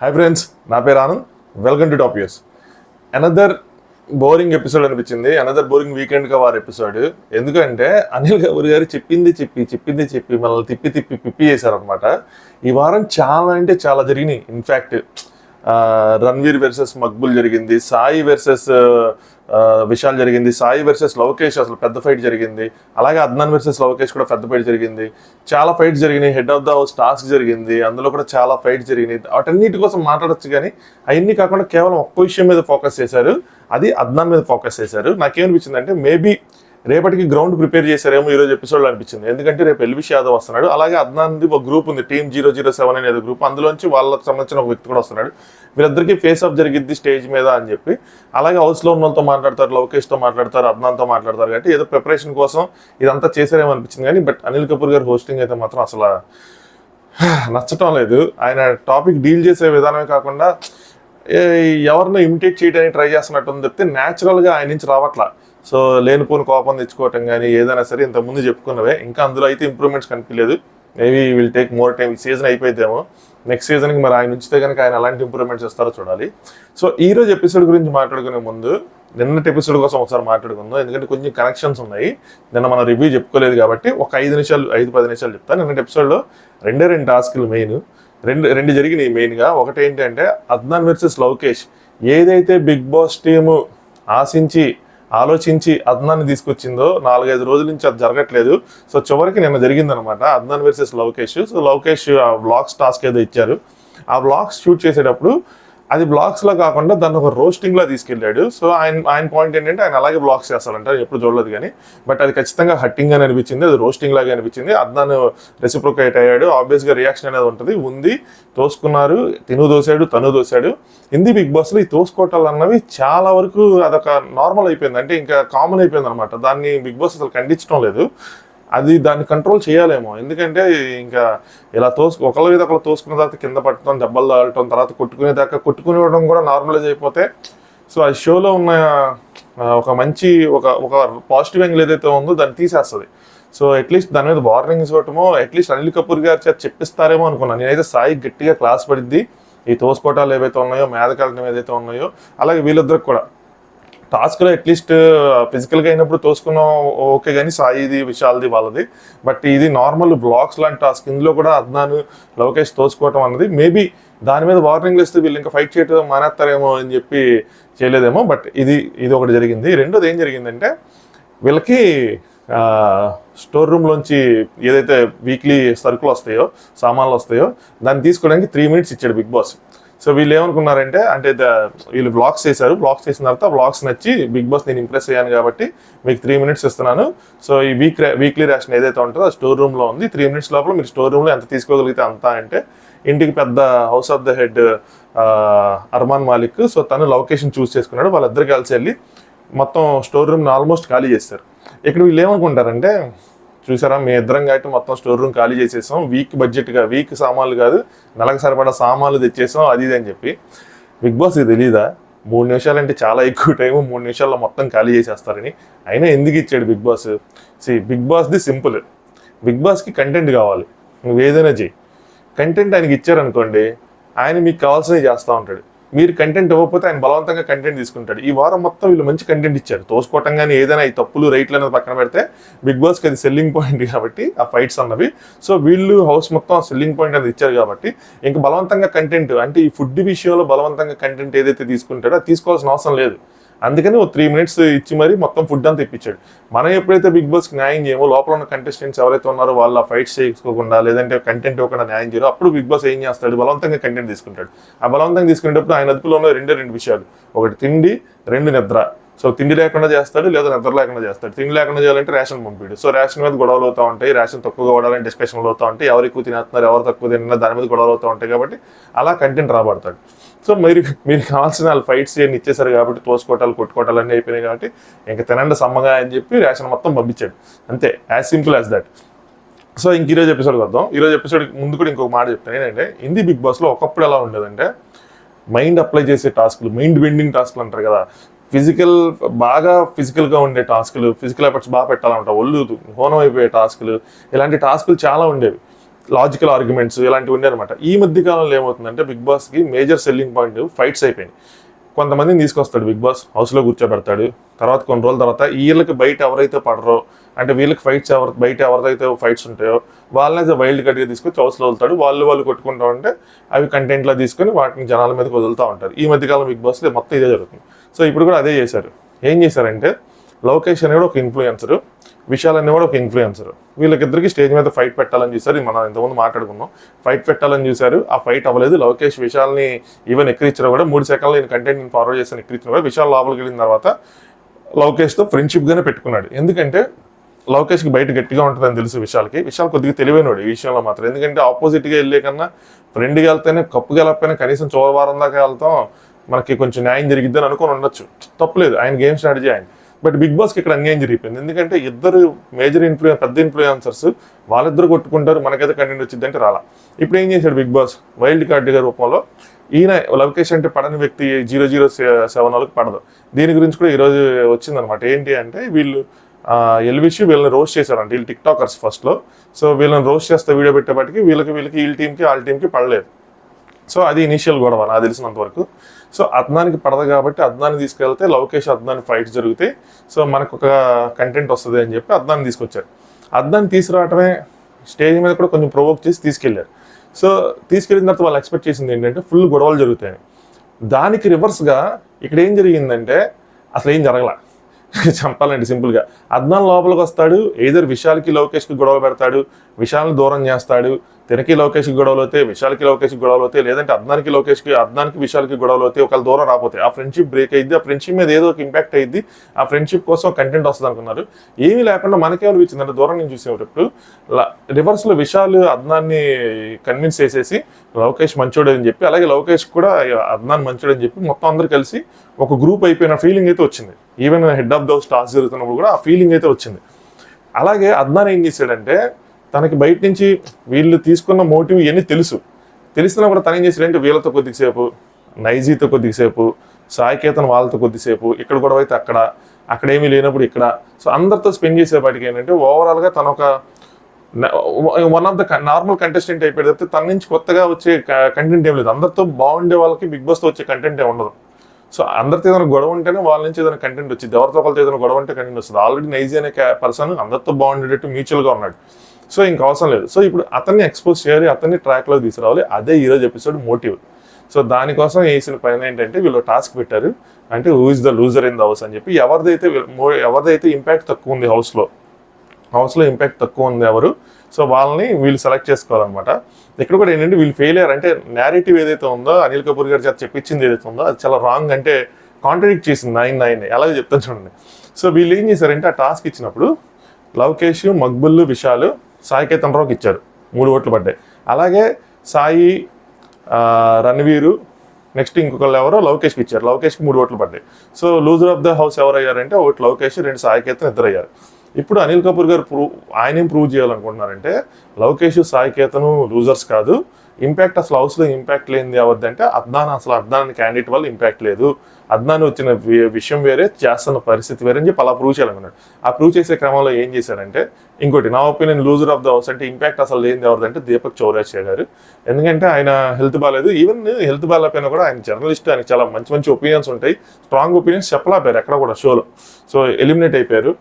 Hi friends, నా పేరు Anand. Welcome to top use. Another boring episode అనిపించింది. Another boring weekend cover episode. ఎందుకంటే అనిల్ కపూర్ గారు చెప్పింది చెప్పి మనల్ని పిప్పి చేశారనమాట. ఈ వారం చాలా అంటే చాలా జరిగినాయి. ఇన్ఫ్యాక్ట్ రణ్వీర్ వర్సెస్ మక్బుల్ జరిగింది, సాయి వర్సెస్ విశాల్ జరిగింది, సాయి వర్సెస్ లవకేష్ అసలు పెద్ద ఫైట్ జరిగింది, అలాగే అద్నాన్ వర్సెస్ లవకేష్ కూడా పెద్ద ఫైట్ జరిగింది. చాలా ఫైట్స్ జరిగినాయి. Head of the house task జరిగింది, అందులో కూడా చాలా ఫైట్స్ జరిగినాయి. వాటన్నిటి కోసం మాట్లాడచ్చు, కానీ అవన్నీ కాకుండా కేవలం ఒక్క విషయం మీద ఫోకస్ చేశారు. అది అద్నాన్ మీద ఫోకస్ చేశారు. నాకేమనిపించింది అంటే మేబీ రేపటికి గ్రౌండ్ ప్రిపేర్ చేశారేమో ఈరోజు ఎపిసోడ్లో అనిపించింది. ఎందుకంటే రేపు ఎల్విష్ యాదవ్ వస్తున్నాడు, అలాగే అద్నాన్ది ఒక గ్రూప్ ఉంది, టీమ్ 007 అనేది గ్రూప్, అందులోంచి వాళ్ళకి సంబంధించిన ఒక వ్యక్తి కూడా వస్తున్నాడు. వీళ్ళిద్దరికి ఫేస్ ఆఫ్ జరిగిద్ది స్టేజ్ మీద అని చెప్పి, అలాగే హౌస్లో ఉన్న వాళ్ళతో మాట్లాడతారు, లవకేష్తో మాట్లాడతారు, అద్నాన్తో మాట్లాడతారు. కాబట్టి ఏదో ప్రిపరేషన్ కోసం ఇదంతా చేశారేమో అనిపించింది. కానీ బట్ అనిల్ కపూర్ గారు హోస్టింగ్ అయితే మాత్రం అసలు నచ్చటం లేదు. ఆయన టాపిక్ డీల్ చేసే విధానమే కాకుండా ఎవరినో ఇమిటేట్ చేయడానికి ట్రై చేస్తున్నట్టు చెప్తే న్యాచురల్గా ఆయన నుంచి రావట్లా. సో లేనిపోని కోపం తెచ్చుకోవటం కానీ ఏదైనా సరే ఇంతకుముందు చెప్పుకున్నవే. ఇంకా అందులో అయితే ఇంప్రూవ్మెంట్స్ కనిపించలేదు. Maybe will take more time. ఈ సీజన్ అయిపోయిద్దేమో, నెక్స్ట్ సీజన్కి మరి ఆయన ఉంచితే కనుక ఆయన అలాంటి ఇంప్రూవ్మెంట్స్ ఇస్తారో చూడాలి. సో ఈ రోజు ఎపిసోడ్ గురించి మాట్లాడుకునే ముందు నిన్నటి ఎపిసోడ్ కోసం ఒకసారి మాట్లాడుకుందాం. ఎందుకంటే కొంచెం కనెక్షన్స్ ఉన్నాయి. నిన్న మనం రివ్యూ చెప్పుకోలేదు కాబట్టి ఒక 5-10 నిమిషాలు చెప్తాను. నిన్నటి ఎపిసోడ్లో రెండు టాస్క్లు మెయిన్ రెండు జరిగినాయి. మెయిన్గా ఒకటి ఏంటంటే అద్నాన్ వర్సెస్ లవకేష్. ఏదైతే బిగ్ బాస్ టీము ఆలోచించి అద్నాన్ని తీసుకొచ్చిందో 4-5 రోజుల నుంచి అది జరగట్లేదు. సో చివరికి నిన్న జరిగిందనమాట అద్నాన్ వర్సెస్ లవకేష్. సో లవకేష్ ఆ వ్లాగ్స్ టాస్క్ ఏదో ఇచ్చారు. ఆ వ్లాగ్స్ షూట్ చేసేటప్పుడు అది బ్లాగ్స్లో కాకుండా దాన్ని ఒక రోస్టింగ్లో తీసుకెళ్ళాడు. సో ఆయన పాయింట్ ఏంటంటే ఆయన అలాగే బ్లాగ్స్ చేస్తారంట, ఎప్పుడు చూడలేదు కానీ. బట్ అది ఖచ్చితంగా హట్టింగ్ అని అనిపించింది, అది రోస్టింగ్ లాగా అనిపించింది. అద్నాన్ రెసిప్రొకేట్ అయ్యాడు. ఆబ్వియస్గా రియాక్షన్ అనేది ఉంటుంది. తోసుకున్నారు, తను దోశాడు. హిందీ బిగ్ బాస్లో ఈ తోసుకోవటాలు అన్నవి చాలా వరకు అదొక నార్మల్ అయిపోయింది, అంటే ఇంకా కామన్ అయిపోయింది అనమాట. దాన్ని బిగ్ బాస్ అసలు ఖండించడం లేదు. అది దాన్ని కంట్రోల్ చేయాలేమో. ఎందుకంటే ఇంకా ఇలా ఒకళ్ళ మీద ఒకళ్ళు తోసుకున్న తర్వాత కింద పట్టడం, దెబ్బలు తాగటం, తర్వాత కొట్టుకునివ్వడం కూడా నార్మలైజ్ అయిపోతే సో ఆ షోలో ఉన్న ఒక మంచి ఒక పాజిటివ్ యాంగిల్ ఏదైతే ఉందో దాన్ని తీసేస్తుంది. సో అట్లీస్ట్ దాని మీద వార్నింగ్స్ ఇవ్వటమో, అట్లీస్ట్ అనిల్ కపూర్ గారి చేత చెప్పిస్తారేమో అనుకున్నాను. నేనైతే సాయి గట్టిగా క్లాస్ పడిద్ది. ఈ తోసుకోవటాలు ఏవైతే ఉన్నాయో, మేదకెళ్ళటం ఏదైతే ఉన్నాయో, అలాగే వీళ్ళిద్దరికి కూడా టాస్క్లో అట్లీస్ట్ ఫిజికల్గా అయినప్పుడు తోసుకున్నాం ఓకే, కానీ సాయిది విశాల్ది వాళ్ళది. బట్ ఇది నార్మల్ బ్లాగ్స్ లాంటి టాస్క్. ఇందులో కూడా అద్నాన్ లవకేష్ తోసుకోవటం అన్నది మేబీ దాని మీద వార్నింగ్ ఇస్తే వీళ్ళు ఇంకా ఫైట్ చేయడం మానేస్తారేమో అని చెప్పి చేయలేదేమో. బట్ ఇది ఒకటి జరిగింది. రెండోది ఏం జరిగిందంటే వీళ్ళకి స్టోర్ రూమ్లోంచి ఏదైతే వీక్లీ సరుకులు వస్తాయో, సామాన్లు వస్తాయో, దాన్ని తీసుకోవడానికి 3 minutes ఇచ్చాడు బిగ్ బాస్. సో వీళ్ళు ఏమనుకున్నారంటే, వీళ్ళు బ్లాగ్స్ చేశారు. బ్లాగ్స్ చేసిన తర్వాత బ్లాగ్స్ నచ్చి బిగ్ బాస్ నేను ఇంప్రెస్ అయ్యాను కాబట్టి మీకు 3 minutes ఇస్తున్నాను. సో ఈ వీక్లీ రేషన్ ఏదైతే ఉంటుందో ఆ స్టోర్ రూమ్లో ఉంది. 3 minutes లోపల మీరు స్టోర్ రూమ్లో ఎంత తీసుకోగలిగితే అంతా అంటే ఇంటికి పెద్ద house of the head Armaan Malik. So తను లొకేషన్ చూస్ చేసుకున్నాడు. వాళ్ళిద్దరు కలిసి వెళ్ళి మొత్తం స్టోర్ రూమ్ని ఆల్మోస్ట్ ఖాళీ చేస్తారు. ఇక్కడ వీళ్ళు ఏమనుకుంటారంటే, చూసారా మీ ఇద్దరం కాబట్టి మొత్తం స్టోర్ రూమ్ ఖాళీ చేసేసాం, వీక్ సామాన్లు కాదు నెలకు సరిపడా సామాన్లు తెచ్చేసాం అది ఇది అని చెప్పి. బిగ్ బాస్ ఇది తెలీదా? 3 నిమిషాలు అంటే చాలా ఎక్కువ టైము, 3 నిమిషాల్లో మొత్తం ఖాళీ చేసేస్తారని. అయినా ఎందుకు ఇచ్చాడు బిగ్ బాస్? బిగ్ బాస్ది సింపుల్. బిగ్ బాస్కి కంటెంట్ కావాలి, నువ్వు ఏదైనా చెయ్యి. కంటెంట్ ఆయనకి ఇచ్చారనుకోండి, ఆయన మీకు కావాల్సినవి చేస్తూ ఉంటాడు. మీరు కంటెంట్ ఇవ్వకపోతే ఆయన బలవంతంగా కంటెంట్ తీసుకుంటాడు. ఈ వారం మొత్తం వీళ్ళు మంచి కంటెంట్ ఇచ్చారు. తోసుకోవటం కానీ ఏదైనా ఈ తప్పులు రైట్లు అనేది పక్కన పెడితే బిగ్ బాస్కి అది సెల్లింగ్ పాయింట్ కాబట్టి ఆ ఫైట్స్ అన్నవి. సో వీళ్ళు హౌస్ మొత్తం సెల్లింగ్ పాయింట్ అనేది ఇచ్చారు కాబట్టి ఇంకా బలవంతంగా కంటెంట్, అంటే ఈ ఫుడ్ విషయంలో బలవంతంగా కంటెంట్ ఏదైతే తీసుకుంటాడో అది తీసుకోవాల్సిన అవసరం లేదు. అందుకని 3 minutes ఇచ్చి మరీ మొత్తం ఫుడ్ అంతా ఇప్పించాడు. మనం ఎప్పుడైతే బిగ్ బాస్కి న్యాయం చేయమో, లోపల ఉన్న కంటెస్టెంట్స్ ఎవరైతే ఉన్నారో వాళ్ళు ఆ ఫైట్స్ చేసుకోకుండా లేదంటే కంటెంట్ ఇవ్వకుండా న్యాయం చేయరు, అప్పుడు బిగ్ బాస్ ఏం చేస్తాడు? బలవంతంగా కంటెంట్ తీసుకుంటాడు. ఆ బలవంతంగా తీసుకునేటప్పుడు ఆయన అదుపులో ఉన్న రెండు విషయాలు, ఒకటి తిండి, 2 నిద్ర. సో తిండి లేకుండా చేస్తాడు, లేదా నిద్ర లేకుండా చేస్తాడు. తిండి లేకుండా చేయాలంటే రేషన్ పంపిడు. సో రేషన్ మీద గొడవలు అవుతూ ఉంటాయి, రేషన్ తక్కువగా వాడాలని డిస్కషన్లు అవుతూ ఉంటాయి, ఎవరు ఎక్కువ తినేస్తున్నారు, ఎవరు తక్కువ తిన్నా దాని మీద గొడవలు అవుతూ ఉంటాయి. కాబట్టి అలా కంటెంట్ రాబడతాడు. సో మీరు కావాల్సిన వాళ్ళు ఫైట్స్ చేయని ఇచ్చేసారు కాబట్టి తోసుకోవటాలు కొట్టుకోవటాలు అన్నీ అయిపోయినాయి కాబట్టి ఇంకా తినండి సమ్మగా అని చెప్పి రేషన్ మొత్తం పంపించాడు. అంతే, as simple as that. So ఇంక ఈరోజు ఎపిసోడ్కి వద్దాం. ఈరోజు ఎపిసోడ్ ముందు కూడా ఇంకొక మాట చెప్తాను. ఏంటంటే హిందీ బిగ్ బాస్లో ఒకప్పుడు ఎలా ఉండేదంటే, మైండ్ అప్లై చేసే టాస్కులు, మైండ్ బెండింగ్ టాస్కులు అంటారు కదా, బాగా ఫిజికల్గా ఉండే టాస్కులు, ఫిజికల్ ఎఫర్ట్స్ బాగా పెట్టాలంట, ఒళ్ళు హోనం అయిపోయే టాస్కులు, ఇలాంటి టాస్కులు చాలా ఉండేవి. లాజికల్ ఆర్గ్యుమెంట్స్ ఇలాంటివి ఉన్నాయన్నమాట. ఈ మధ్య కాలంలో ఏమవుతుందంటే బిగ్ బాస్కి మేజర్ సెల్లింగ్ పాయింట్ ఫైట్స్ అయిపోయినాయి. కొంతమందిని తీసుకొస్తాడు బిగ్ బాస్, హౌస్లో కూర్చోబెడతాడు. తర్వాత కొన్ని రోజుల తర్వాత వీళ్ళకి బయట ఎవరైతే పడరో, అంటే వీళ్ళకి ఫైట్స్ బయట ఎవరిదైతే ఫైట్స్ ఉంటాయో వాళ్ళనే వైల్డ్ కట్గా తీసుకొచ్చి హౌస్లో వదులుతాడు. వాళ్ళు కొట్టుకుంటా ఉంటే అవి కంటెంట్లో తీసుకొని వాటిని జనాల మీదకి వదులుతూ ఉంటారు. ఈ మధ్యకాలం బిగ్ బాస్లో మొత్తం ఇదే జరుగుతుంది. సో ఇప్పుడు కూడా అదే చేశారు. ఏం చేశారంటే లోకేష్ అనేవాడు ఒక ఇన్ఫ్లుయెన్సరు, విశాల్ అనేవాడు ఒక ఇన్ఫ్లుయెన్సర్. వీళ్ళకిద్దరికి స్టేజ్ మీద ఫైట్ పెట్టాలని చూశారు. మనం ఇంతకుముందు మాట్లాడుకున్నాం. ఫైట్ పెట్టాలని చూశారు. ఆ ఫైట్ అవ్వలేదు. లోకేష్ విశాల్ని ఈవెన్ ఎక్కిరించినా కూడా 3 సెకండ్లు నేను కంటెంట్ ఫార్వర్డ్ చేస్తాను ఎక్కిరించిన కూడా విశాల్ లోపలికి వెళ్ళిన తర్వాత లోకేష్తో ఫ్రెండ్షిప్గానే పెట్టుకున్నాడు. ఎందుకంటే లోకేష్కి బయట గట్టిగా ఉంటుందని తెలుసు విశాల్కి. విశాల్ కొద్దిగా తెలివైనడు ఈ విషయంలో మాత్రం. ఎందుకంటే ఆపోజిట్గా వెళ్ళే కన్నా ఫ్రెండ్గా వెళ్తేనే కప్పు గెలకపోయినా కనీసం చివరి వారం దాకా వెళ్తాం, మనకి కొంచెం న్యాయం జరిగిద్దని అనుకుని ఉండొచ్చు, తప్పలేదు. ఆయన గేమ్ స్ట్రాటజీ ఆయన. బట్ బిగ్ బాస్కి ఇక్కడ అన్యాయం జరిగిపోయింది. ఎందుకంటే ఇద్దరు మేజర్ పెద్ద ఇన్ఫ్లుయెన్సర్స్ వాళ్ళిద్దరు కొట్టుకుంటారు, మనకైతే కంటెంట్ వచ్చింది అంటే రాలా. ఇప్పుడు ఏం చేశాడు బిగ్ బాస్, వైల్డ్ కార్డ్ రూపంలో ఈయన లవకేష్ అంటే పడని వ్యక్తి 007 వాళ్ళకి పడదు. దీని గురించి కూడా ఈరోజు వచ్చిందనమాట. ఏంటి అంటే వీళ్ళు ఎల్విష్ వీళ్ళని రోస్ట్ చేశారంట. వీళ్ళు టిక్ టాకర్స్ ఫస్ట్లో. సో వీళ్ళని రోస్ట్ చేస్తే వీడియో పెట్టేపటికి వీళ్ళకి వీళ్ళ టీంకి పడలేదు. సో అది ఇనీషియల్ గొడవ నాకు తెలిసినంత వరకు. సో అద్నానికి పడదు కాబట్టి అద్నాన్ని తీసుకెళ్తే లవకేష్ అద్నాని ఫైట్స్ జరుగుతాయి, సో మనకు ఒక కంటెంట్ వస్తుంది అని చెప్పి అద్నాన్ని తీసుకొచ్చారు. అద్నాన్ని తీసుకురావటమే స్టేజ్ మీద కూడా కొంచెం ప్రొవోక్ చేసి తీసుకెళ్లారు. సో తీసుకెళ్ళిన తర్వాత వాళ్ళు ఎక్స్పెక్ట్ చేసింది ఏంటంటే ఫుల్ గొడవలు జరుగుతాయని. దానికి రివర్స్గా ఇక్కడ ఏం జరిగిందంటే అసలు ఏం జరగలా. చంపాలండి సింపుల్గా. అద్నాన్ లోపలికి వస్తాడు, ఏదర్ విశాల్కి లోకేష్కి గొడవ పెడతాడు, విశాల్ని దూరం చేస్తాడు. తినకి లోకేష్కి గొడవలు అవుతాయి, విశాల్కి లోకేష్కి గొడవలు అవుతాయి, లేదంటే అద్నానికి విశాల్కి గొడవలు అవుతాయి. ఒకవేళ దూరం రాకపోతే ఆ ఫ్రెండ్షిప్ బ్రేక్ అయ్యింది. ఆ ఫ్రెండ్షిప్ మీద ఏదో ఒక ఇంపాక్ట్ అయ్యింది. ఆ ఫ్రెండ్షిప్ కోసం కంటెంట్ వస్తుంది అనుకున్నారు. ఏమీ లేకుండా మనకేమనిపించింది అంటే దూరం నుంచి చూసేటప్పుడు రివర్స్లో విశాల్ అద్నాన్ని కన్విన్స్ చేసేసి లోకేష్ మంచోడు అని చెప్పి, అలాగే లోకేష్ కూడా అద్నాన్ మంచోడు అని చెప్పి మొత్తం అందరూ కలిసి ఒక గ్రూప్ అయిపోయిన ఫీలింగ్ అయితే వచ్చింది. Even head of the task జరుగుతున్నప్పుడు కూడా ఆ ఫీలింగ్ అయితే వచ్చింది. అలాగే అద్నాన్ ఏం చేశాడంటే తనకి బయట నుంచి వీళ్ళు తీసుకున్న మోటివ్ ఇవన్నీ తెలిసినా కూడా తను ఏం చేశాడంటే వీళ్ళతో కొద్దిసేపు, నైజీతో కొద్దిసేపు, సాయికేతన్ వాళ్ళతో కొద్దిసేపు, ఇక్కడ గొడవ అయితే అక్కడేమీ లేనప్పుడు ఇక్కడ, సో అందరితో స్పెండ్ చేసేపాటికి ఏంటంటే ఓవరాల్గా తను ఒక one of the normal contestant అయిపోయాడు తప్పితే తన నుంచి కొత్తగా వచ్చే కంటెంట్ ఏం లేదు. అందరితో బాగుండే వాళ్ళకి బిగ్ బాస్తో వచ్చే కంటెంట్ ఏమి ఉండదు. సో అందరితో ఏదైనా గొడవ ఉంటేనే వాళ్ళ నుంచి ఏదైనా కంటెంట్ వచ్చింది. ఎవరితో ఒకరితో ఏదైనా గొడవ ఉంటే కంటెంట్ వస్తుంది. ఆల్రెడీ నైజీ అనే పర్సన్ అందరితో బాగుండేటట్టు మ్యూచువల్గా ఉన్నాడు. సో ఇంకా అవసరం లేదు. సో ఇప్పుడు అతన్ని ఎక్స్పోజ్ చేయాలి, అతన్ని ట్రాక్లో తీసుకురావాలి. అదే ఈరోజు ఎపిసోడ్ మోటివ్. సో దానికోసం వేసిన పని ఏంటంటే వీళ్ళు టాస్క్ పెట్టారు, అంటే who is the loser in the house అని చెప్పి ఎవరిదైతే ఇంపాక్ట్ తక్కువ ఉంది హౌస్లో ఇంపాక్ట్ తక్కువ ఉంది ఎవరు, సో వాళ్ళని వీళ్ళు సెలెక్ట్ చేసుకోవాలన్నమాట. ఇక్కడ కూడా ఏంటంటే వీళ్ళు ఫెయిల్ అయ్యారు. అంటే నేరేటివ్ ఏదైతే ఉందో అనిల్ కపూర్ గారి చేత చెప్పించింది ఏదైతే ఉందో అది చాలా రాంగ్, అంటే కాంట్రడిక్ట్ చేసింది ఆయన్ని. అలాగే చెప్తాను చూడండి. సో వీళ్ళు ఏం చేశారంటే ఆ టాస్క్ ఇచ్చినప్పుడు లవకేష్, మక్బుల్, విశాల్, సాయికేతన్ రావుకి ఇచ్చారు, 3 ఓట్లు పడ్డాయి. అలాగే సాయి, రణవీరు, నెక్స్ట్ ఇంకొకళ్ళు ఎవరో లవకేష్కి ఇచ్చారు, లవకేష్కి 3 ఓట్లు పడ్డాయి. So loser of the house ఎవరు అయ్యారంటే ఒకటి లవకేష్, 2 సాయికేతన్, 2 అయ్యారు. ఇప్పుడు అనిల్ కపూర్ గారు ఆయనేం ప్రూవ్ చేయాలనుకుంటున్నారంటే లవకేష్, సాయికేతను లూజర్స్ కాదు, ఇంపాక్ట్ అసలు హౌస్లో ఇంపాక్ట్ లేనిది అవద్దంటే అద్నాన్ క్యాండిడేట్ వల్ల ఇంపాక్ట్ లేదు, అద్నాన్ వచ్చిన విషయం వేరే, చేస్తున్న పరిస్థితి వేరే అని చెప్పి అలా ప్రూవ్ చేయాలనుకున్నాడు. ఆ ప్రూవ్ చేసే క్రమంలో ఏం చేశాడంటే ఇంకోటి, నా opinion loser of the house అంటే ఇంపాక్ట్ అసలు లేనిది ఎవరిదంటే దీపక్ చౌరాసియా గారు. ఎందుకంటే ఆయన హెల్త్ బాగాలేదు, ఈవెన్ హెల్త్ బాగాలేకపోయినా కూడా ఆయన జర్నలిస్ట్, ఆయనకి చాలా మంచి ఒపీనియన్స్ ఉంటాయి, స్ట్రాంగ్ ఒపీనియన్స్ చెప్పలేపారు ఎక్కడ కూడా షోలో. సో ఎలిమినేట్ అయిపోయారు,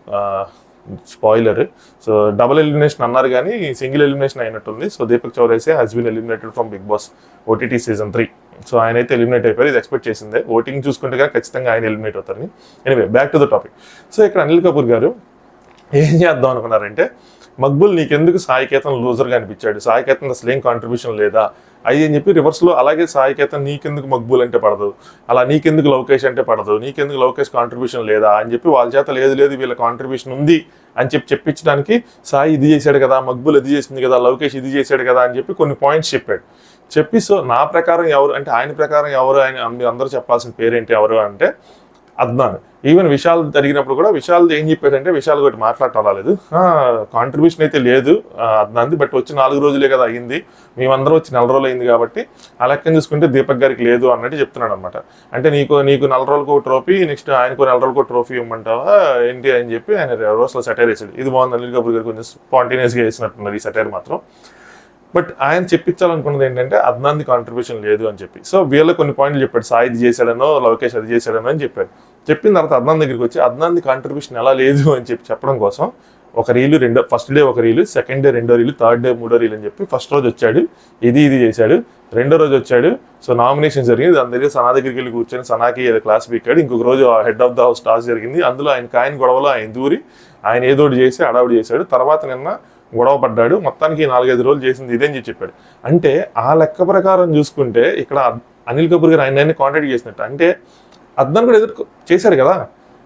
స్పాయిలర్. సో డబుల్ ఎలిమినేషన్ అన్నారు కానీ సింగిల్ ఎలిమినేషన్ అయినట్టుంది. So Deepak Chaurasia has been eliminated from Bigg Boss OTT Season 3. So ఆయన అయితే ఎలిమినేట్ అయిపోయారు, ఇది ఎక్స్పెక్ట్ చేసిందే. ఓటింగ్ చూసుకుంటే కానీ ఖచ్చితంగా ఆయన ఎలిమినేట్ అవుతారని. Anyway back to the topic. So ఇక్కడ అనిల్ కపూర్ గారు ఏం చేద్దాం అనుకున్నారంటే మక్బుల్ నీకెందుకు సాయికేతన్ లూజర్గా అనిపించాడు, సాయికేతన్ అసలు ఏం కాంట్రిబ్యూషన్ లేదా అది అని చెప్పి రివర్స్లో, అలాగే సాయికేతన్ నీకెందుకు మక్బుల్ అంటే పడదు, అలా నీకెందుకు లవకేష్ అంటే పడదు, నీకెందుకు లవకేష్ కాంట్రిబ్యూషన్ లేదా అని చెప్పి వాళ్ళ చేత లేదు వీళ్ళ కాంట్రిబ్యూషన్ ఉంది అని చెప్పించడానికి సాయి ఇది చేశాడు కదా, మక్బుల్ ఇది చేసింది కదా, లవకేష్ ఇది చేశాడు కదా అని చెప్పి కొన్ని పాయింట్స్ చెప్పి సో నా ప్రకారం ఎవరు అంటే ఆయన ప్రకారం ఎవరు, ఆయన అందరూ చెప్పాల్సిన పేరేంటి ఎవరు అంటే అద్నాన్. ఈవెన్ విశాల్ జరిగినప్పుడు కూడా విశాల్ ఏం చెప్పాడంటే విశాల్ ఒకటి మాట్లాడటం రాలేదు, కాంట్రిబ్యూషన్ అయితే లేదు అద్నాన్ది, బట్ వచ్చి 4 రోజులే కదా అయ్యింది, మేమందరం వచ్చి 4 రోజులు అయింది కాబట్టి ఆ లెక్కను చూసుకుంటే దీపక్ గారికి లేదు అన్నట్టు చెప్తున్నాడు అనమాట. అంటే నీకు 4 రోజులకు ట్రోఫీ, నెక్స్ట్ ఆయనకు 4 రోజులకు ట్రోఫీ ఇవ్వమంటావా ఏంటి అని చెప్పి ఆయన రోజులో సెటైర్ వేసాడు. ఇది బాగుంది, అనిల్ కపూర్ గారు కొంచెం స్పాంటేనియస్గా వేసినట్టున్నారు ఈ సెటైర్ మాత్రం. బట్ ఆయన చెప్పించాలనుకున్నది ఏంటంటే అద్నాన్ది కాంట్రిబ్యూషన్ లేదు అని చెప్పి. సో వీళ్ళ కొన్ని పాయింట్లు చెప్పాడు, సాయి ఇది చేశాడనో లవకేష్ అది చేశాడనో అని చెప్పాడు. చెప్పిన తర్వాత అద్నాన్ దగ్గరికి వచ్చి అద్నాన్ది కాంట్రిబ్యూషన్ ఎలా లేదు అని చెప్పి చెప్పడం కోసం ఒక రీలు ఫస్ట్ డే ఒక రీలు, సెకండ్ డే 2వ రీలు, థర్డ్ డే 3వ రీలు అని చెప్పి ఫస్ట్ రోజు వచ్చాడు ఇది చేశాడు. 2వ రోజు వచ్చాడు, సో నామినేషన్ జరిగింది, దాని దగ్గర సనా దగ్గరికి వెళ్ళి కూర్చొని సనాకి ఏదో క్లాస్ పీకాడు. ఇంకొక రోజు head of the house toss జరిగింది, అందులో ఆయన గొడవలో ఆయన దూరి ఆయన ఏదోటి చేసి అడావుడి చేశాడు. తర్వాత నిన్న గొడవ పడ్డాడు. మొత్తానికి 4-5 రోజులు చేసింది ఇదేం చెప్పాడు. అంటే ఆ లెక్క ప్రకారం చూసుకుంటే ఇక్కడ అనిల్ కపూర్ గారు ఆయన కాంటాక్ట్ చేసినట్టు. అంటే అద్నాన్ కూడా ఏదో చేశాడు కదా,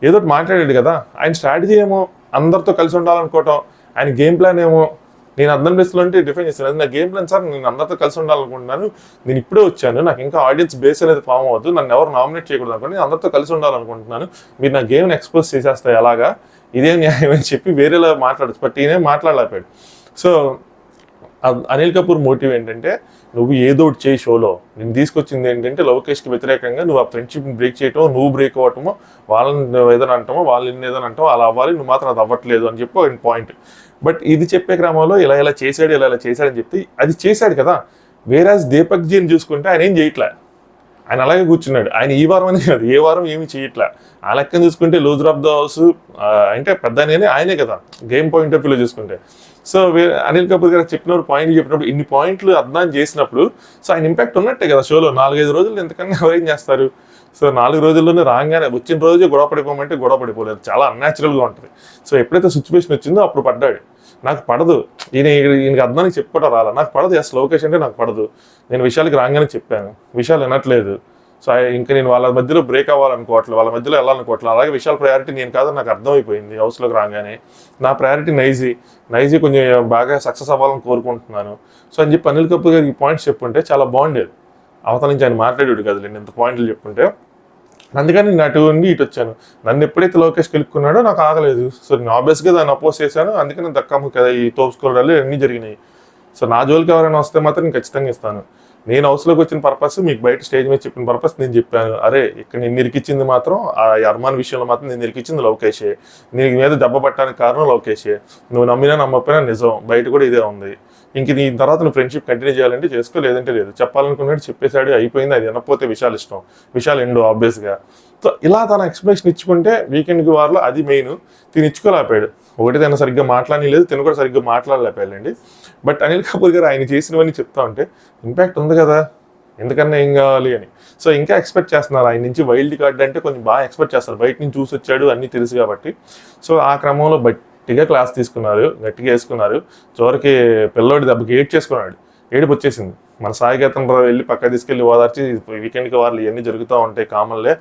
ఏదో మాట్లాడాడు కదా. ఆయన స్ట్రాటజీ ఏమో అందరితో కలిసి ఉండాలనుకోవటం, ఆయన గేమ్ ప్లాన్ ఏమో నేను అద్నాన్ ప్లేస్లో అంటే డిఫైన్ చేస్తాను. అది నా గేమ్ ప్లాన్ సార్, నేను అందరితో కలిసి ఉండాలనుకుంటున్నాను, నేను ఇప్పుడే వచ్చాను, నాకు ఇంకా ఆడియన్స్ బేస్ అనేది ఫామ్ అవ్వద్దు, నన్ను ఎవరు నామినేట్ చేయకూడదు అనుకోండి, నేను అందరితో కలిసి ఉండాలనుకుంటున్నాను, మీరు నా గేమ్ని ఎక్స్పోజ్ చేసేస్తాయి ఎలాగా, ఇదేం న్యాయం అని చెప్పి వేరేలా మాట్లాడచ్చు. బట్ ఈయనే మాట్లాడలేపాడు. సో అనిల్ కపూర్ మోటివ్ ఏంటంటే నువ్వు ఏదో ఒకటి చేయి షోలో, నేను తీసుకొచ్చింది ఏంటంటే లవకేష్కి వ్యతిరేకంగా నువ్వు ఆ ఫ్రెండ్షిప్ని బ్రేక్ చేయటమో, నువ్వు బ్రేక్ అవ్వటమో, వాళ్ళని ఏదైనా అంటామో, వాళ్ళని ఏదైనా అంటామో, అలా అవ్వాలి, నువ్వు మాత్రం అది అవ్వట్లేదు అని చెప్పి ఒక పాయింట్. బట్ ఇది చెప్పే క్రమంలో ఇలా చేశాడు అని చెప్పి అది చేశాడు కదా. వేరాజ్ దీపక్ జీని చూసుకుంటే ఆయన ఏం చేయట్లే, ఆయన అలాగే కూర్చున్నాడు. ఆయన ఈ వారం అని కాదు, ఏ వారం ఏమీ చేయట్లే. ఆ లెక్కను చూసుకుంటే లూజర్ ఆఫ్ ద హౌస్ అంటే పెద్ద ఆయనే కదా గేమ్ పాయింట్ ఆఫ్ వ్యూలో చూసుకుంటే. సో అనిల్ కపూర్ గారు పాయింట్లు చెప్పినప్పుడు, ఇన్ని పాయింట్లు అద్నాన్ చేసినప్పుడు సో ఆయన ఇంపాక్ట్ ఉన్నట్టే కదా షోలో. 4-5 రోజులు ఎంతకన్నా ఎవరేం చేస్తారు. సో 4 రోజుల్లోనే రాగానే వచ్చిన రోజు గొడవ పడిపోమంటే గొడవ పడిపోలేదు, చాలా అన్యాచురల్గా ఉంటుంది. సో ఎప్పుడైతే సిచ్యువేషన్ వచ్చిందో అప్పుడు పడ్డాడు. నాకు పడదు, ఈయనకి అద్నానికి చెప్పుకోవడం రాలా, నాకు పడదు అసలు లవకేష్ అంటే నాకు పడదు, నేను విషయాలకి రాగానే చెప్పాను, విషయాలు వినట్లేదు. సో ఇంకా నేను వాళ్ళ మధ్యలో బ్రేక్ అవ్వాలనుకోవట్లేదు, వాళ్ళ మధ్యలో వెళ్ళాలనుకోవట్లేదు. అలాగే విషయాల ప్రయారిటీ నేను కాదని నాకు అర్థమైపోయింది హౌస్లోకి రాగానే. నా ప్రయారిటీ నైజీ కొంచెం బాగా సక్సెస్ అవ్వాలని కోరుకుంటున్నాను. సో అని చెప్పి అనిల్ కపూర్ గారికి పాయింట్స్ చెప్పుంటే చాలా బాగుండేది. అవతల నుంచి ఆయన మాట్లాడాడు కదలేండి ఇంత పాయింట్లు చెప్పుంటే. అందుకని నేను అటు ఉండి ఇటు వచ్చాను. నన్ను ఎప్పుడైతే లోకేష్ గెలుక్కున్నాడో నాకు ఆగలేదు. సో నేను ఆబ్వియస్గా దాన్ని అపోజ్ చేశాను. అందుకని నేను దక్కము కదా ఈ తోపుకోవడాలు అన్నీ జరిగినాయి. సో నా జోలికి ఎవరైనా వస్తే మాత్రం నేను ఖచ్చితంగా ఇస్తాను. నేను హౌస్లోకి వచ్చిన పర్పస్, మీకు బయట స్టేజ్ మీద చెప్పిన పర్పస్ నేను చెప్పాను. అరే ఇక్కడ నేను నిరికిచ్చింది మాత్రం ఆ అర్మాన్ విషయంలో మాత్రం నేను నిరికిచ్చింది లవకేషే, నీ మీద దెబ్బ పట్టడానికి కారణం లవకేషే, నువ్వు నమ్మినా నమ్మకపోయినా నిజం, బయట కూడా ఇదే ఉంది. ఇంక దీని తర్వాత నువ్వు ఫ్రెండ్షిప్ కంటిన్యూ చేయాలంటే చేసుకో, లేదంటే లేదు. చెప్పాలనుకున్నట్టు చెప్పేశాడు, అయిపోయింది. అది వినకపోతే విషయాలు ఎండు ఆబ్వియస్గా. సో ఇలా తన ఎక్స్ప్లెనేషన్ ఇచ్చుకుంటే వీకెండ్కి వారిలో అది మెయిన్. తిని ఇచ్చుకోలేపాడు. ఒకటి తను సరిగ్గా మాట్లాడని లేదు, తిను కూడా సరిగ్గా మాట్లాడలేపాడండి. బట్ అనిల్ కపూర్ గారు ఆయన చేసినవన్నీ చెప్తా ఉంటే ఇంపాక్ట్ ఉంది కదా, ఎందుకన్నా ఏం కావాలి అని. సో ఇంకా ఎక్స్పెక్ట్ చేస్తున్నారు ఆయన నుంచి. వైల్డ్ కార్డ్ అంటే కొంచెం బాగా ఎక్స్పెక్ట్ చేస్తారు, బయట నుంచి చూసి వచ్చాడు అన్నీ తెలుసు కాబట్టి. సో ఆ క్రమంలో గట్టిగా క్లాస్ తీసుకున్నారు, గట్టిగా వేసుకున్నారు. చివరికి పిల్లోడి దెబ్బకి ఏడుపు వచ్చేసింది. మన సాయి గీతం వెళ్ళి పక్క తీసుకెళ్ళి ఓదార్చి వీకెండ్కి వాళ్ళు ఇవన్నీ జరుగుతూ ఉంటాయి కామన్లే,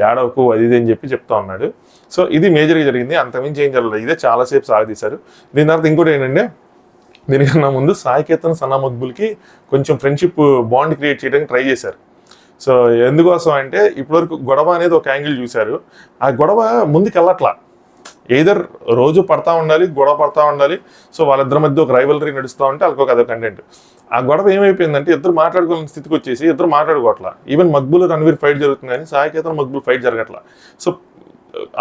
ఏడవకు అది ఇది అని చెప్తా ఉన్నాడు. సో ఇది మేజర్గా జరిగింది, అంతమించి ఏం జరగలేదు. ఇదే చాలాసేపు సాగదీశారు. దీని తర్వాత ఇంకోటి ఏంటంటే, దీనికన్నా ముందు సాయి కేతన్ సనా మక్బుల్కి కొంచెం ఫ్రెండ్షిప్ బాండ్ క్రియేట్ చేయడానికి ట్రై చేశారు. సో ఎందుకోసం అంటే ఇప్పటివరకు గొడవ అనేది ఒక యాంగిల్ చూశారు, ఆ గొడవ ముందుకు వెళ్ళట్లా. ఏదర్ రోజు పడతా ఉండాలి, గొడవ పడతా ఉండాలి. సో వాళ్ళిద్దరి మధ్య ఒక రైవలరీ నడుస్తూ ఉంటే వాళ్ళకి అదే కంటెంట్. ఆ గొడవ ఏమైపోయిందంటే ఇద్దరు మాట్లాడుకోవాలని స్థితికి వచ్చేసి ఇద్దరు మాట్లాడుకోవట్లా. ఈవెన్ మక్బుల్ రణవీర్ ఫైట్ జరుగుతుంది కానీ సాయి కేతన్ మక్బుల్ ఫైట్ జరగట్లా. So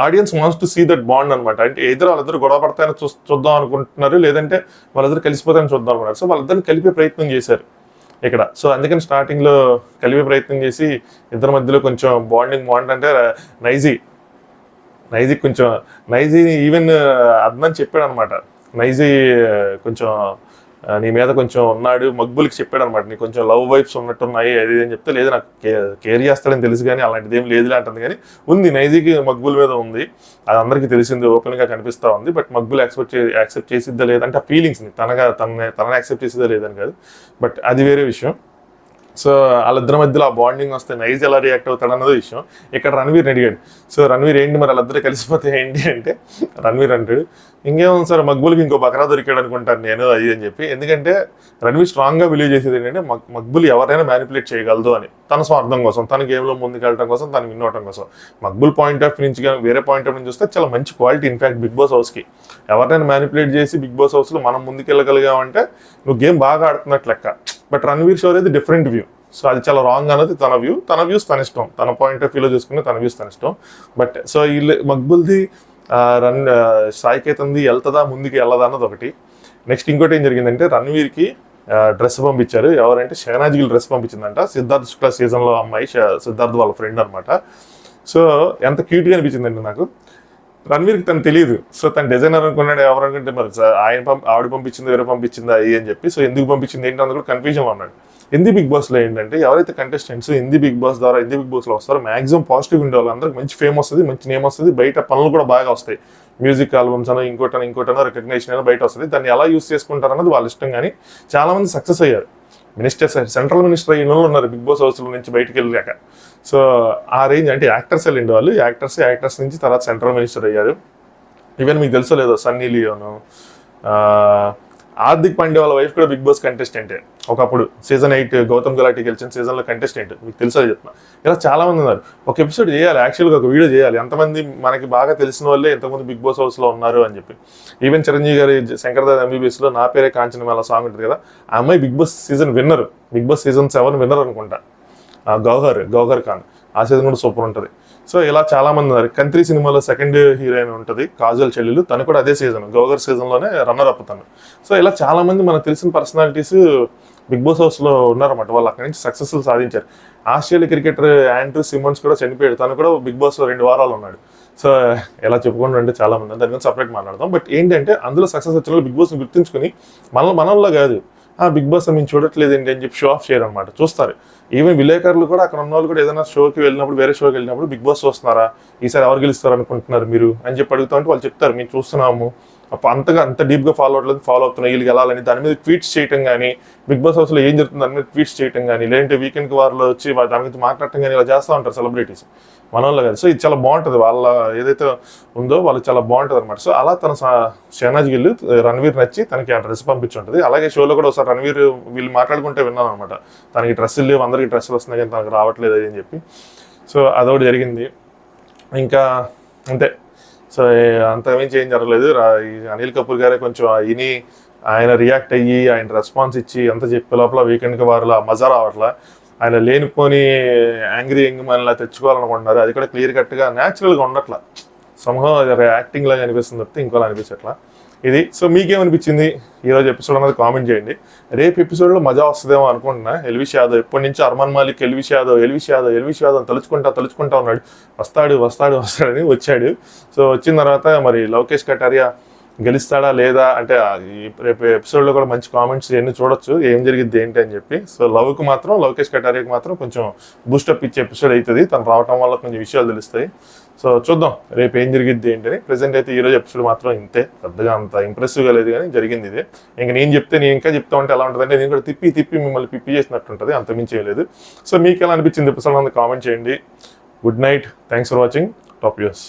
audience wants to see that bond అనమాట. అంటే ఏదో వాళ్ళిద్దరు గొడవ పడతాయని చూద్దాం అనుకుంటున్నారు, లేదంటే వాళ్ళిద్దరు కలిసిపోతాయని చూద్దాం అనుకున్నారు. సో వాళ్ళిద్దరిని కలిపే ప్రయత్నం చేశారు ఇక్కడ. సో అందుకని స్టార్టింగ్లో కలిపే ప్రయత్నం చేసి ఇద్దరి మధ్యలో కొంచెం బాండ్ అంటే నైజీ ఈవెన్ అద్నాన్ చెప్పాడు అనమాట. నైజీ కొంచెం నీ మీద కొంచెం ఉన్నాడు, మక్బుల్కి చెప్పాడు అనమాట, నీకు కొంచెం లవ్ వైబ్స్ ఉన్నట్టున్నాయి అది అని చెప్తే, లేదు నాకు కేర్ చేస్తాడని తెలుసు కానీ అలాంటిది ఏం లేదులే అంటుంది. కానీ ఉంది, నైజీకి మక్బుల్ మీద ఉంది, అది అందరికీ తెలిసింది, ఓపెన్గా కనిపిస్తూ ఉంది. బట్ మక్బుల్ యాక్సెప్ట్ చేసిద్దా లేదంటే ఆ ఫీలింగ్స్ని తనని యాక్సెప్ట్ చేసిద్దా లేదని కాదు, బట్ అది వేరే విషయం. సో వాళ్ళిద్దరి మధ్యలో ఆ బాండింగ్ వస్తే నైజ్ ఎలా రియాక్ట్ అవుతాడు అన్నది విషయం. ఇక్కడ రణవీర్ని అడిగాడు. సో రణవీర్ ఏంటి మరి వాళ్ళిద్దరు కలిసిపోతే ఏంటి అంటే, రణవీర్ అంటాడు ఇంకేముంది సార్ మక్బుల్కి ఇంకో బకరా దొరికాడు అనుకుంటాను నేను అది అని చెప్పి. ఎందుకంటే రణవీర్ స్ట్రాంగ్గా బిలీవ్ చేసేది ఏంటంటే మక్బుల్ ఎవరైనా మ్యానిపులేట్ చేయగలదు అని, తన స్వార్థం కోసం, తన గేమ్లో ముందుకు వెళ్ళడం కోసం, తను విన్ అవడం కోసం. మక్బుల్ పాయింట్ ఆఫ్ నుంచి కానీ వేరే పాయింట్ ఆఫ్ నుంచి చూస్తే చాలా మంచి క్వాలిటీ. ఇన్ఫాక్ట్ బిగ్ బాస్ హౌస్కి ఎవరైనా మ్యానిపులేట్ చేసి బిగ్ బాస్ హౌస్లో మనం ముందుకు వెళ్ళగలిగామంటే నువ్వు గేమ్ బాగా ఆడుతున్నట్లు లెక్క. బట్ రణవీర్ షో అనేది డిఫరెంట్ వ్యూ. సో అది చాలా రాంగ్ అన్నది తన వ్యూస్ తన ఇష్టం, తన పాయింట్ ఆఫ్ వ్యూలో చూసుకుని తన వ్యూస్ తన ఇష్టం. బట్ సో వీళ్ళు మక్బుల్ది సాయి కేతన్ది వెళ్తుందా ముందుకు వెళ్ళదా అన్నది ఒకటి. నెక్స్ట్ ఇంకోటి ఏం జరిగిందంటే, రణవీర్కి డ్రెస్ పంపించారు. ఎవరంటే షహనాజ్ గిల్ డ్రెస్ పంపించిందంట. సిద్ధార్థ్ శుక్లా సీజన్లో అమ్మాయి సిద్ధార్థ్ వాళ్ళ ఫ్రెండ్ అనమాట. సో ఎంత క్యూట్గా అనిపించిందండి నాకు. రణవీర్కి తను తెలియదు. సో తను డిజైనర్ అనుకున్నాడు. ఎవరు అనుకుంటే మరి ఆవిడ పంపించింది వేరే పంపించిందా అని చెప్పి. సో ఎందుకు పంపించింది ఏంటి అందులో కూడా కన్ఫ్యూజన్ ఉన్నాడు. హిందీ బిగ్ బాస్లో ఏంటంటే ఎవరైతే కంటెస్టెంట్స్ హిందీ బిగ్ బాస్ ద్వారా హిందీ బిగ్ బాస్లో వస్తారో మాక్సిమం పాజిటివ్ ఉండే వాళ్ళందరికీ మంచి ఫేమ్ వస్తుంది, మంచి నేమ్ వస్తుంది, బయట పనులు కూడా బాగా వస్తాయి. మ్యూజిక్ ఆల్బమ్స్ అనో ఇంకోటనో రికగ్నేషన్ అయినా బయట వస్తుంది. దాన్ని ఎలా యూస్ చేసుకుంటారు అన్నది వాళ్ళ ఇష్టం. కానీ చాలామంది సక్సెస్ అయ్యారు. మినిస్టర్స్, సెంట్రల్ మినిస్టర్ అయిన వాళ్ళు ఉన్నారు బిగ్ బాస్ హౌస్లో నుంచి బయటకు వెళ్ళాక. సో ఆ రేంజ్ అంటే యాక్టర్స్ వెళ్ళిండే వాళ్ళు, యాక్టర్స్ నుంచి తర్వాత సెంట్రల్ మినిస్టర్ అయ్యారు. ఈవెన్ మీకు తెలుసో లేదో సన్నీ లియోను, హార్దిక్ పాండే వాళ్ళ వైఫ్ కూడా బిగ్ బాస్ కంటెస్టెంటే ఒకప్పుడు. సీజన్ 8 గౌతమ్ గులాటి గెలిచిన సీజన్లో కంటెస్టెంట్. మీకు తెలుసో చెప్తున్నా. ఇలా చాలా మంది ఉన్నారు. ఒక ఎపిసోడ్ చేయాలి, యాక్చువల్గా ఒక వీడియో చేయాలి. ఎంతమంది మనకి బాగా తెలిసిన వాళ్ళే ఎంతమంది బిగ్ బాస్ హౌస్లో ఉన్నారు అని చెప్పి. ఈవెన్ చిరంజీవి గారి శంకర్దాస్ ఎంబీబీఎస్లో నా పేరే కాంచనమాల సాంగ్ ఉంటుంది కదా, ఆ అమ్మాయి Bigg Boss season winner, Bigg Boss season 7 winner అనుకుంటా. గౌహర్ ఖాన్, ఆ సీజన్ కూడా సూపర్ ఉంటుంది. సో ఇలా చాలా మంది ఉన్నారు. కంత్రి సినిమాలో సెకండ్ హీరోయిన్ ఉంటుంది కాజల్ చెల్లెలు, తను కూడా అదే సీజన్ గౌహర్ సీజన్లోనే రన్నర్ అప్ తను. సో ఇలా చాలా మంది మనకు తెలిసిన పర్సనాలిటీస్ బిగ్ బాస్ హౌస్లో ఉన్నారన్నమాట. వాళ్ళు అక్కడి నుంచి సక్సెస్ఫుల్ సాధించారు. ఆస్ట్రేలియా క్రికెటర్ ఆండ్రూ సిమన్స్ కూడా చనిపోయాడు. తను కూడా బిగ్ బాస్లో 2 వారాలు ఉన్నాడు. సో ఎలా చెప్పుకుంటూ అంటే చాలా మంది, దాని గురించి సపరేట్ మాట్లాడదాం. బట్ ఏంటంటే అందులో సక్సెస్ వచ్చిన వాళ్ళు బిగ్ బాస్ని గుర్తుంచుకుని మనల్లో కాదు బిగ్ బాస్ మేము చూడట్లేదు ఏంటి అని చెప్పి షో ఆఫ్ చేయరు అనమాట. చూస్తారు. ఈవెన్ విలేకరులు కూడా అక్కడ ఉన్న వాళ్ళు కూడా ఏదైనా షోకి వెళ్ళినప్పుడు, వేరే షోకి వెళ్ళినప్పుడు బిగ్ బాస్ చూస్తున్నారా, ఈసారి ఎవరు గెలుస్తారు అనుకుంటున్నారు మీరు అని చెప్పి అడుగుతా ఉంటే వాళ్ళు చెప్తారు మేము చూస్తున్నాము, అంత డీప్గా ఫాలో అవుతున్నాయి వీళ్ళకి వెళ్ళాలని. దాని మీద ట్వీట్స్ చేయటం కానీ, బిగ్ బాస్ హౌస్లో ఏం జరుగుతుంది దాని మీద ట్వీట్స్ చేయటం కానీ, లేదంటే వీకెండ్కి వారిలో వచ్చి దాని గురించి మాట్లాడటం కానీ ఇలా చేస్తూ ఉంటారు సెలబ్రిటీస్ మనోళ్ళు కాదు. సో ఇది చాలా బాగుంటుంది. వాళ్ళ ఏదైతే ఉందో వాళ్ళు చాలా బాగుంటుంది అనమాట. సో అలా తన షహనాజ్ గిల్ రణవీర్ నచ్చి తనకి ఆ డ్రెస్ పంపించుంటుంది. అలాగే షోలో కూడా ఒకసారి రణవీర్ వీళ్ళు మాట్లాడుకుంటే విన్నాను అనమాట. తనకి డ్రెస్సులు లేవు, అందరికీ డ్రెస్సులు వస్తున్నాయి కానీ తనకు రావట్లేదు అని చెప్పి. సో అదొకటి జరిగింది. ఇంకా అంతే. సో అంతకుమించి ఏం జరగలేదు. అనిల్ కపూర్ గారే కొంచెం ఆయన రియాక్ట్ అయ్యి ఆయన రెస్పాన్స్ ఇచ్చి అంత చెప్పే లోపల వీకెండ్కి వారిలో మజా రావట్లా. ఆయన లేనిపోని యాంగ్రీ యంగ్మన్లా తెచ్చుకోవాలనుకుంటున్నారు. అది కూడా క్లియర్ కట్గా న్యాచురల్గా ఉండట్లా. సంహం యాక్టింగ్ లాగా అనిపిస్తుంది తప్పితే ఇంకోలా అనిపించట్లా ఇది. సో మీకేమనిపించింది ఈరోజు ఎపిసోడ్ అన్నది కామెంట్ చేయండి. రేపు ఎపిసోడ్లో మజా వస్తుందేమో అనుకుంటున్నా. ఎల్విష్ యాదవ్ ఎప్పటి నుంచి అర్మాన్ మాలిక్ ఎల్విష్ యాదవ్ అని తలుచుకుంటా ఉన్నాడు. వస్తాడని వచ్చాడు. సో వచ్చిన తర్వాత మరి లవకేష్ కటారియా గెలుస్తాడా లేదా అంటే రేపు ఎపిసోడ్లో కూడా మంచి కామెంట్స్ ఇవన్నీ చూడొచ్చు ఏం జరిగింది ఏంటి అని చెప్పి. సో లవకేష్ కటారియాకి మాత్రం కొంచెం బూస్టప్ ఇచ్చే ఎపిసోడ్ అవుతుంది. తను రావడం వల్ల కొంచెం విషయాలు తెలుస్తాయి. సో చూద్దాం రేపు ఏం జరిగిద్ది ఏంటని. ప్రెసెంట్ అయితే ఈరోజు ఎపిసోడ్ మాత్రం ఇంతే, పెద్దగా అంత ఇంప్రెసివ్గా లేదు కానీ జరిగింది ఇదే. ఇంకా నేను ఇంకా చెప్తా ఉంటే ఎలా ఉంటుందంటే నేను కూడా తిప్పి మిమ్మల్ని పిప్పి చేసినట్టు ఉంటుంది, అంతమించి చేయలేదు. సో మీకు ఎలా అనిపించింది ఎపిసోడ్ అంతా కామెంట్ చేయండి. Good night, thanks for watching, top views.